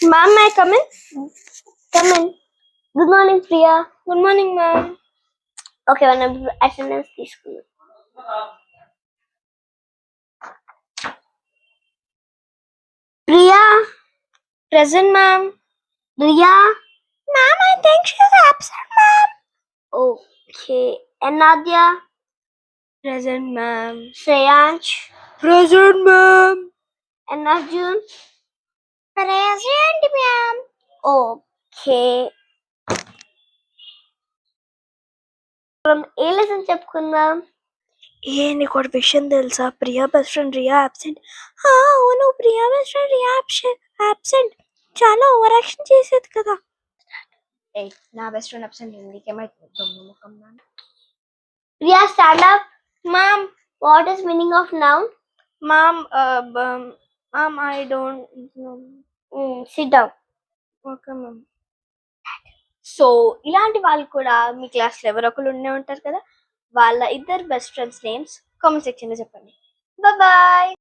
Ma'am, may I come in? Come in. Good morning, Priya. Good morning, ma'am. Okay, one attendance తీసుకున్నాం. Priya, present, ma'am. Priya, ma'am, I think she's absent, ma'am. Okay, and Nadia, present, ma'am. Shreyansh, present, ma'am. And Arjun, present, ma'am. Okay. ఏ lesson చెప్పుకుందాం? నీకు ఒక విషయం తెలుసా? Priya best friend Riya absent. అవును, Priya best friend Riya absent. చాలా over action చేసేది కదా. నా బెస్ట్ ఫ్రెండ్ అబ్సెంట్ నీకేమైతుంది? Priya stand up. Ma'am, what is meaning of noun? Ma'am, I don't know. Sit down. Okay ma'am. So ఇలాంటి వాళ్ళు కూడా మీ క్లాస్లో ఎవరో ఒకరు ఉండే ఉంటారు కదా, వాళ్ళ ఇద్దరు బెస్ట్ ఫ్రెండ్స్ నేమ్స్ కామెంట్ సెక్షన్లో చెప్పండి. బాయ్.